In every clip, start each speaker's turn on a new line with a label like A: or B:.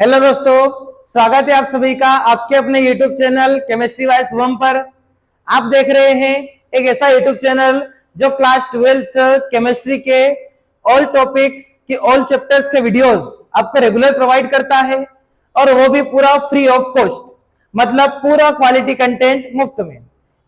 A: Hello दोस्तों, स्वागत है आप सभी का आपके अपने YouTube channel chemistry bye Shubham पर। आप देख रहे हैं एक ऐसा YouTube चैनल जो क्लास 12th केमिस्ट्री के ऑल टॉपिक्स के ऑल चैप्टर्स के वीडियोस आपको रेगुलर प्रोवाइड करता है, और वो भी पूरा फ्री ऑफ कॉस्ट, मतलब पूरा क्वालिटी कंटेंट मुफ्त में।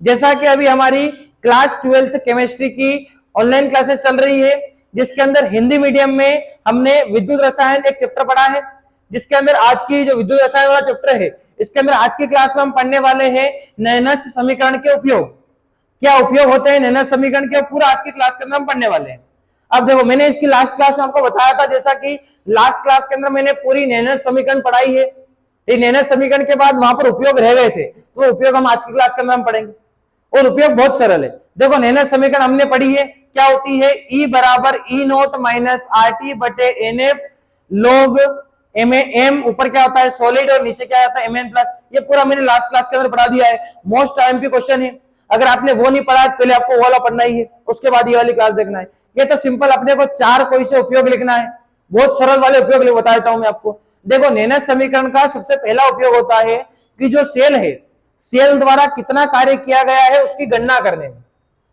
A: जैसा कि अभी हमारी क्लास 12th केमिस्ट्री की ऑनलाइन क्लासेस चल रही है, जिसके अंदर हिंदी मीडियम में हमने विद्युत रसायन एक चैप्टर पढ़ा है, जिसके अंदर आज की जो विद्युत रसायन वाला चैप्टर है, इसके अंदर आज की क्लास में हम पढ़ने वाले हैं नैनस समीकरण के उपयोग। क्या उपयोग होते हैं नैनस समीकरण के, पूरा आज की क्लास के अंदर हम पढ़ने वाले हैं। अब देखो, मैंने इसकी लास्ट क्लास में आपको बताया था, जैसा कि लास्ट क्लास के अंदर मैंने पूरी नैनस समीकरण पढ़ाई है। ये नैनस समीकरण के बाद वहां पर उपयोग रह गए थे, तो उपयोग हम आज की क्लास के अंदर हम पढ़ेंगे, और उपयोग बहुत सरल है। देखो, नैनस समीकरण हमने पढ़ी है, क्या होती है, E बराबर E नोट माइनस RT बटे NF log एम, ऊपर क्या होता है सॉलिड और नीचे क्या आता है Mn प्लस। ये पूरा मैंने लास्ट क्लास के अंदर पढ़ा दिया है। मोस्ट IMP क्वेश्चन है, अगर आपने वो नहीं पढ़ा पहले आपको वो वाला पढ़ना ही है, उसके बाद ये वाली क्लास देखना है। ये तो सिंपल अपने को चार कोई से उपयोग लिखना है, बहुत सरल वाले उपयोग बता देता हूं मैं आपको। देखो, नैनस समीकरण का सबसे पहला उपयोग होता है कि जो सेल है, सेल द्वारा कितना कार्य किया गया है उसकी गणना करने में।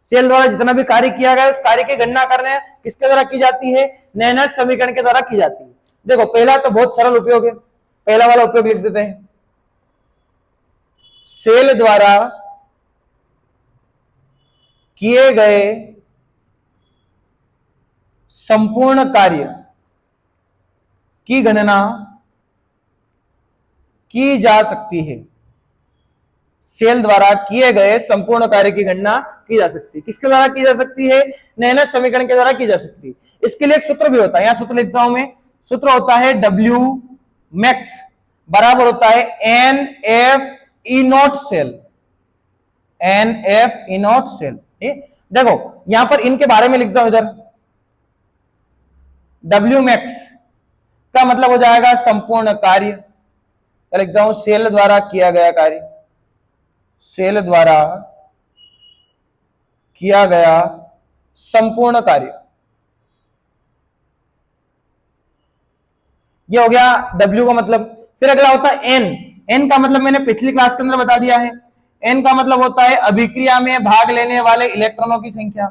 A: सेल द्वारा जितना भी कार्य किया गया है उस कार्य की गणना करने किसके द्वारा की जाती है, नैनस समीकरण के द्वारा की जाती है। देखो, पहला तो बहुत सरल उपयोग है, पहला वाला उपयोग लिख देते हैं। सेल द्वारा किए गए संपूर्ण कार्य की गणना की जा सकती है। सेल द्वारा किए गए संपूर्ण कार्य की गणना की जा सकती है। किसके द्वारा की जा सकती है, नैनस समीकरण के द्वारा की जा सकती है। इसके लिए एक सूत्र भी होता है, यहां सूत्र लिखता हूं मैं। सूत्र होता है W मैक्स बराबर होता है NF E not cell, NF E not cell. देखो, यहां पर इनके बारे में लिखता हूं इधर। W मैक्स का मतलब हो जाएगा संपूर्ण कार्य, लिखता हूं सेल द्वारा किया गया कार्य, सेल द्वारा किया गया संपूर्ण कार्य। ये हो गया W का मतलब। फिर अगला होता है N। N का मतलब मैंने पिछली क्लास के अंदर बता दिया है। N का मतलब होता है अभिक्रिया में भाग लेने वाले इलेक्ट्रॉनों की संख्या,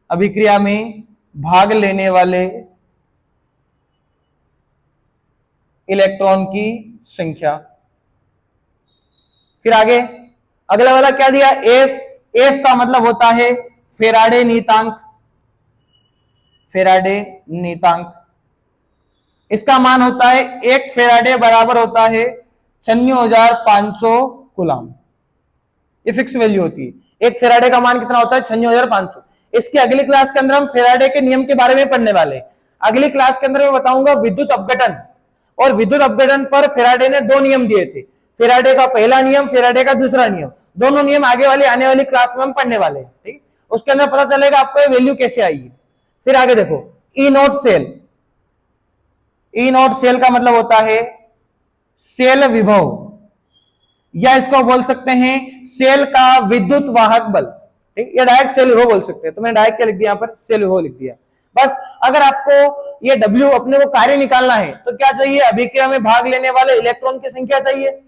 A: अभिक्रिया में भाग लेने वाले इलेक्ट्रॉन की संख्या। फिर आगे अगला वाला क्या दिया, F। F का मतलब होता है फेराडे नीतांक, फेराडे नीतांक। इसका मान होता है 1 फेराडे बराबर होता है 96,500 कूलम। ये फिक्स वैल्यू होती है। 1 फेराडे का मान कितना होता है, 96,500। इसके अगली क्लास के अंदर हम फेराडे के नियम के बारे में पढ़ने वाले। अगली क्लास के अंदर मैं बताऊंगा विद्युत अपघटन, और विद्युत अपघटन पर फेराडे ने 2 नियम दिए थे। फेराडे का पहला नियम, फेराडे का दूसरा नियम। दोनों नियम आगे वाली आने वाली क्लास में हम पढ़ने वाले हैं, ठीक। उसके अंदर पता चलेगा आपको ये वैल्यू कैसे आई है। फिर आगे देखो, ई not cell. E not cell का मतलब होता है सेल विभव, या इसको बोल सकते हैं सेल का विद्युत वाहक बल, ठीक। या डायरेक्ट सेल विभव बोल सकते हैं। तो मैंने डायरेक्ट क्या लिख दिया, यहाँ पर सेल विभव लिख दिया। बस, अगर आपको ये W अपने को कार्य निकालना है तो क्या चाहिए, अभिक्रिया में भाग लेने वाले इलेक्ट्रॉन की संख्या चाहिए।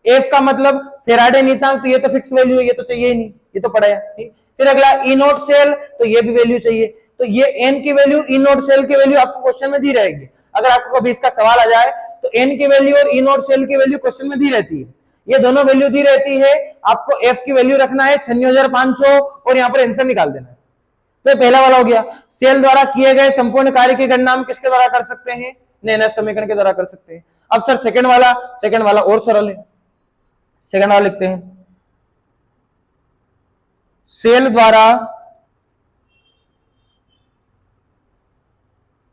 A: F का मतलब फेराडे नीतांक, तो ये तो फिक्स वैल्यू है, ये तो चाहिए ही नहीं, ये तो पढ़ा है, ठीक। फिर अगला ई नोट सेल, तो ये भी वैल्यू चाहिए। तो ये N की वैल्यू, ई नोट सेल की वैल्यू आपको क्वेश्चन में दी रहेगी। अगर आपको कभी इसका सवाल आ जाए तो N की वैल्यू और ई नोट सेल की वैल्यू क्वेश्चन में दी रहती है। ये दोनों वैल्यू दी रहती है, आपको F की वैल्यू रखना है 96,500 और यहाँ पर आंसर निकाल देना है। तो पहला वाला हो गया। सेल द्वारा किए गए संपूर्ण कार्य की गणना हम किसके द्वारा कर सकते हैं, नैनस समीकरण के द्वारा कर सकते हैं। अब सर सेकंड वाला और सरल है। सेकंड वाला लिखते हैं, सेल द्वारा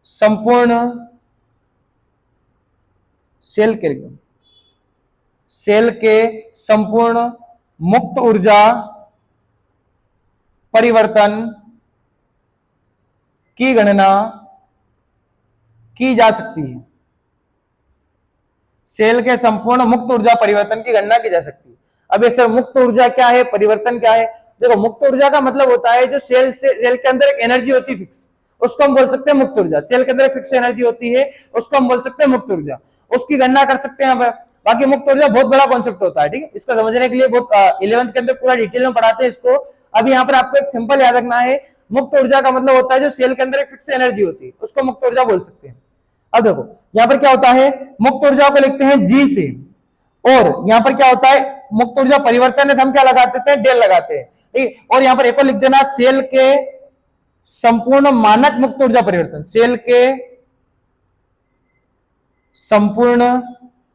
A: संपूर्ण, सेल के लिख दो, सेल के संपूर्ण मुक्त ऊर्जा परिवर्तन की गणना की जा सकती है। सेल के संपूर्ण मुक्त ऊर्जा परिवर्तन की गणना की जा सकती है। अब ये सर मुक्त ऊर्जा क्या है, परिवर्तन क्या है। देखो, मुक्त ऊर्जा का मतलब होता है जो सेल के अंदर एक एनर्जी होती है फिक्स, उसको हम बोल सकते हैं मुक्त ऊर्जा। सेल के अंदर फिक्स एनर्जी होती है, उसको हम बोल सकते हैं मुक्त ऊर्जा। उसकी गणना कर सकते हैं। बाकी मुक्त ऊर्जा बहुत बड़ा कॉन्सेप्ट होता है, ठीक है, इसको समझने के लिए बहुत 11th के अंदर पूरा डिटेल में पढ़ाते हैं इसको। अभी यहाँ पर आपको एक सिंपल याद रखना है, मुक्त ऊर्जा का मतलब होता है जो सेल के अंदर एक फिक्स एनर्जी होती है, उसको मुक्त ऊर्जा बोल सकते हैं। अब देखो यहाँ पर क्या होता है, मुक्त ऊर्जा को लिखते हैं जी से, और यहाँ पर क्या होता है, मुक्त ऊर्जा परिवर्तन है, हम क्या लगाते थे, डेल लगाते हैं, ठीक। और यहाँ पर एक और लिख देना, सेल के संपूर्ण मानक मुक्त ऊर्जा परिवर्तन, सेल के संपूर्ण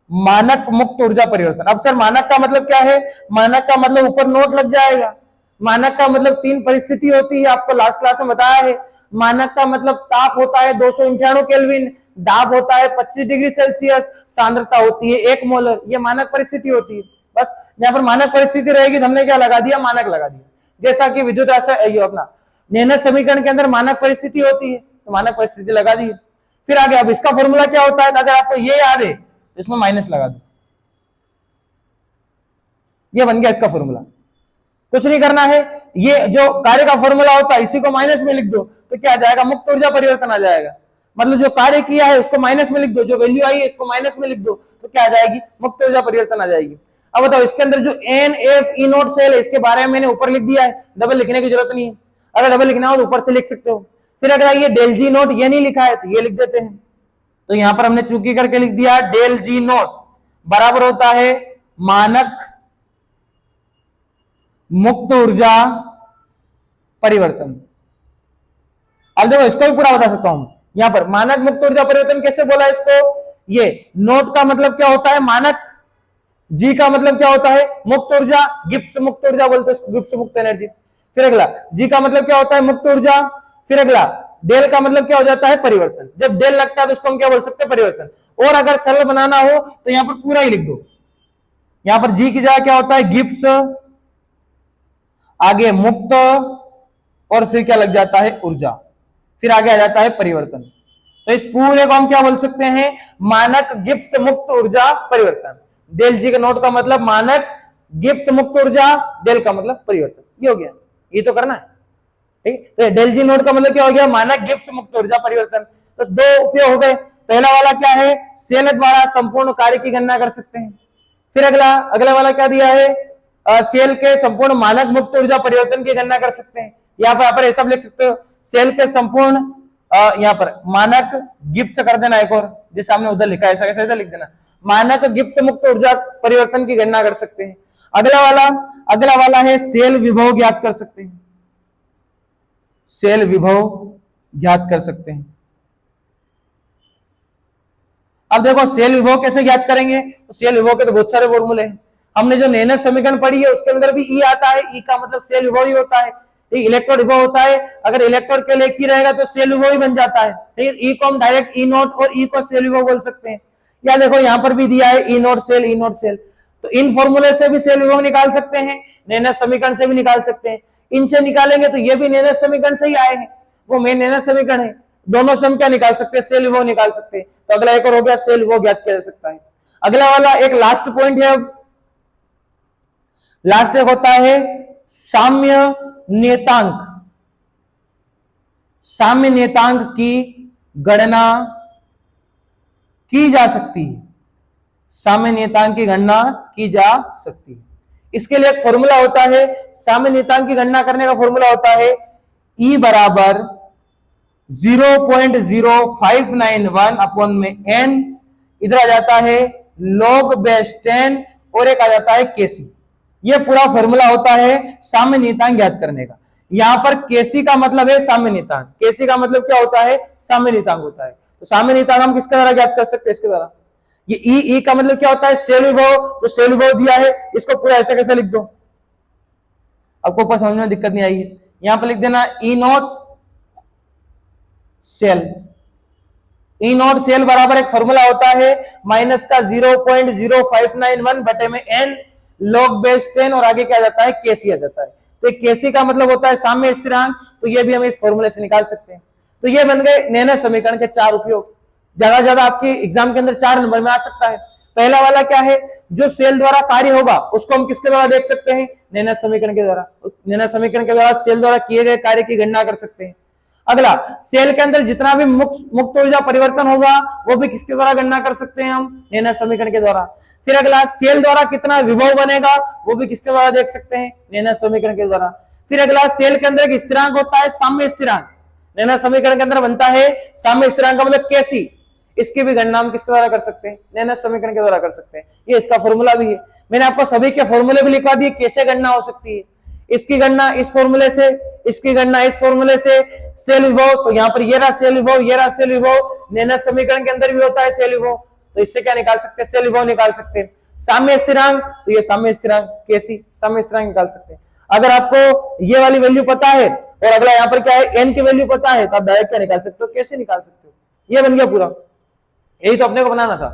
A: मानक मुक्त ऊर्जा परिवर्तन। अब सर मानक का मतलब क्या है, मानक का मतलब ऊपर नोट लग जाएगा। मानक का मतलब 3 परिस्थिति होती है, आपको लास्ट क्लास में बताया है। मानक का मतलब ताप होता है 298 केल्विन, दाब होता है 25 डिग्री सेल्सियस, सांद्रता होती है 1 मोलर, ये मानक परिस्थिति होती है। बस यहाँ पर मानक परिस्थिति रहेगी तो हमने क्या लगा दिया, मानक लगा दिया। जैसा कि विद्युत अपना नेनस समीकरण के अंदर मानक परिस्थिति होती है, तो मानक परिस्थिति लगा दी। फिर आगे अब इसका फॉर्मूला क्या होता है, अगर आपको ये याद है तो इसमें माइनस लगा दो, ये बन गया इसका फॉर्मूला। कुछ नहीं करना है, ये जो कार्य का फॉर्मूला होता है इसी को माइनस में लिख दो, तो क्या आ जाएगा, मुक्त ऊर्जा परिवर्तन आ जाएगा। मतलब जो कार्य किया है उसको माइनस में लिख दो, जो वैल्यू आई है इसको माइनस में लिख दो, तो क्या आ जाएगी, मुक्त ऊर्जा परिवर्तन आ जाएगी। अब बताओ इसके अंदर जो N F E not cell है इसके बारे में मैंने ऊपर लिख दिया है, डबल लिखने की जरूरत नहीं है। अगर डबल लिखना हो तो ऊपर से लिख सकते हो। फिर अगर ये डेल जी नोट ये नहीं लिखा है तो ये लिख देते हैं, तो यहां पर हमने चूकी करके लिख दिया डेल जी नोट बराबर होता है मानक मुक्त ऊर्जा परिवर्तन। अब देखो इसको भी पूरा बता सकता हूं, यहां पर मानक मुक्त ऊर्जा परिवर्तन कैसे बोला इसको, ये नोट का मतलब क्या होता है, मानक, जी का मतलब क्या होता है, मुक्त ऊर्जा, गिब्स मुक्त ऊर्जा बोलते हैं, गिब्स मुक्त एनर्जी। फिर अगला जी का मतलब क्या होता है, मुक्त ऊर्जा। फिर अगला डेल का मतलब क्या हो जाता है, परिवर्तन। जब डेल लगता है तो उसको हम क्या बोल सकते हैं, परिवर्तन। और अगर सरल बनाना हो तो यहां पर पूरा ही लिख दो, यहां पर जी की जगह क्या होता है, गिब्स, आगे मुक्त, और फिर क्या लग जाता है, ऊर्जा, फिर आगे आ जाता है परिवर्तन। तो इस पूरे को हम क्या बोल सकते हैं, मानक गिब्स मुक्त ऊर्जा परिवर्तन। डेल जी के नोट का मतलब मानक, गिब्स मुक्त ऊर्जा, डेल का मतलब परिवर्तन। ये हो गया, ये तो करना है, ठीक। तो डेल जी नोट का मतलब क्या हो गया, मानक गिब्स मुक्त ऊर्जा परिवर्तन। तो 2 उपयोग हो गए। पहला वाला क्या है, सेल द्वारा संपूर्ण कार्य की गणना कर सकते हैं। फिर अगला वाला क्या दिया है, सेल के संपूर्ण मानक मुक्त ऊर्जा परिवर्तन की गणना कर सकते हैं। यहाँ पर ऐसा लिख सकते हो, सेल के संपूर्ण यहाँ पर मानक गिब्स कर देना, एक और जैसे हमने उधर लिखा है ऐसा कैसे इधर लिख देना, मानक गिब्स मुक्त ऊर्जा परिवर्तन की गणना कर सकते हैं। अगला वाला है सेल विभव ज्ञात कर सकते हैं, सेल विभव ज्ञात कर सकते हैं। अब देखो सेल विभव कैसे ज्ञात करेंगे, तो सेल विभव के तो बहुत सारे फॉर्मूले हैं। हमने जो नेनस समीकरण पढ़ी है उसके अंदर भी ई आता है, ई का मतलब सेल विभव ही होता है, ठीक। इलेक्ट्रोड विभव होता है, अगर इलेक्ट्रोड के लिए की रहेगा तो सेल विभव ही बन जाता है, ठीक। ई को हम डायरेक्ट ई नोट और ई को सेल विभव बोल सकते हैं। या देखो यहाँ पर भी दिया है ई not cell, E not cell, तो इन फॉर्मूले से भी सेल विभव निकाल सकते हैं, नेनस समीकरण से भी निकाल सकते हैं। इनसे निकालेंगे तो ये भी नेनस समीकरण से ही आए हैं, वो मेन नेनस समीकरण है, दोनों से हम क्या निकाल सकते हैं, सेल विभव निकाल सकते हैं। तो अगला एक और हो गया, सेल विभव ज्ञात किया जा सकता है। अगला वाला एक लास्ट पॉइंट है, लास्ट एक होता है साम्य नियतांक। साम्य नियतांक की गणना की जा सकती है, साम्य नियतांक की गणना की जा सकती है। इसके लिए एक फॉर्मूला होता है, साम्य नियतांक की गणना करने का फॉर्मूला होता है E बराबर 0.0591 अपॉन में n, इधर आ जाता है log बेस 10 और एक आ जाता है केसी। ये पूरा फॉर्मूला होता है साम्य नियतांक ज्ञात करने का। यहां पर केसी का मतलब है साम्य नियतांक, केसी का मतलब क्या होता है, साम्य नियतांक होता है। तो साम्य नियतांक हम किसके द्वारा ज्ञात कर सकते हैं, इसके द्वारा। ये ई का मतलब क्या होता है, सेल विभव, तो सेल विभव दिया है, इसको पूरा ऐसे कैसे लिख दो, आपको ऊपर समझ में दिक्कत नहीं आएगी। यहां पर लिख देना ई not cell, E not cell बराबर एक फॉर्मूला होता है माइनस का 0.0591 बटे में n log बेस 10 और आगे क्या जाता है, केसी आ जाता है। तो केसी का मतलब होता है साम्य स्थिरांक, तो ये भी हम इस फॉर्मूले से निकाल सकते हैं। तो ये बन गए नेनस समीकरण के 4 उपयोग। ज्यादा आपके एग्जाम के अंदर 4 नंबर में आ सकता है। पहला वाला क्या है, जो सेल द्वारा कार्य होगा उसको हम किसके द्वारा देख सकते हैं, नेनस समीकरण के द्वारा। नेनस समीकरण के द्वारा सेल द्वारा किए गए कार्य की गणना कर सकते हैं। अगला, सेल के अंदर जितना भी मुक्त ऊर्जा परिवर्तन होगा वो भी किसके द्वारा गणना कर सकते हैं हम, नेनस समीकरण के द्वारा। फिर अगला, सेल द्वारा कितना विभव बनेगा वो भी किसके द्वारा देख सकते हैं, नेनस समीकरण के द्वारा। फिर अगला, सेल के अंदर एक स्थिरांक होता है साम्य स्थिरांक, नेनस समीकरण के अंदर बनता है साम्य स्थिरांक का मतलब केसी, इसकी भी गणना हम किसके द्वारा कर सकते हैं, नेनस समीकरण के द्वारा कर सकते हैं। ये इसका फॉर्मूला भी है, मैंने आपको सभी के फॉर्मूले भी लिखवा दिए कैसे गणना हो सकती है। इसकी गणना इस फॉर्मूले से, इसकी गणना इस फॉर्मूले से। सेल विभव, तो यहाँ पर ये रहा सेल विभव, ये रहा सेल विभव, नेनस समीकरण के अंदर भी होता है सेल विभव, तो इससे क्या निकाल सकते हैं, सेल विभव निकाल सकते हैं। साम्य स्थिरांक, तो ये साम्य स्थिरांक केसी, साम्य स्थिरांक निकाल सकते हैं। अगर आपको ये वाली वैल्यू पता है और अगला यहाँ पर क्या है, एन की वैल्यू पता है, तो आप डायरेक्ट क्या निकाल सकते हो, कैसे निकाल सकते हो, ये बन गया पूरा। यही तो अपने को बनाना था।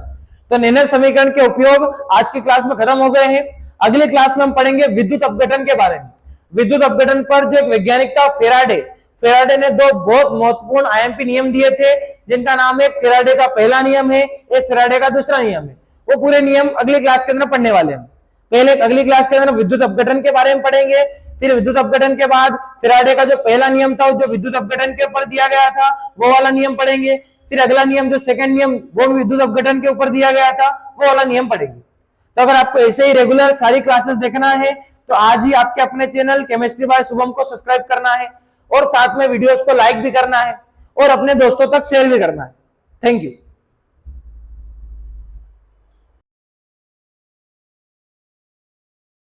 A: तो नेनस समीकरण के उपयोग आज की क्लास में खत्म हो गए हैं। अगली क्लास में हम पढ़ेंगे विद्युत अपघटन के बारे में। विद्युत अपघटन पर जो एक वैज्ञानिक था फेराडे ने दो बहुत महत्वपूर्ण आईएमपी नियम दिए थे, जिनका नाम है फेराडे का पहला नियम है, एक फेराडे का दूसरा नियम है। वो पूरे नियम अगली क्लास के अंदर पढ़ने वाले हैं। पहले अगली क्लास के अंदर विद्युत अपघटन के बारे में पढ़ेंगे, फिर विद्युत अपघटन के बाद फेराडे का जो पहला नियम था जो विद्युत अपघटन के ऊपर दिया गया था वो वाला नियम पढ़ेंगे। फिर अगला नियम जो सेकंड नियम वो विद्युत अपघटन के ऊपर दिया गया था वो वाला नियम पढ़ेंगे। तो अगर आपको ऐसे ही रेगुलर सारी क्लासेस देखना है तो आज ही आपके अपने चैनल केमिस्ट्री बाय शुभम को सब्सक्राइब करना है और साथ में वीडियोस को लाइक भी करना है और अपने दोस्तों तक शेयर भी करना है। Thank you.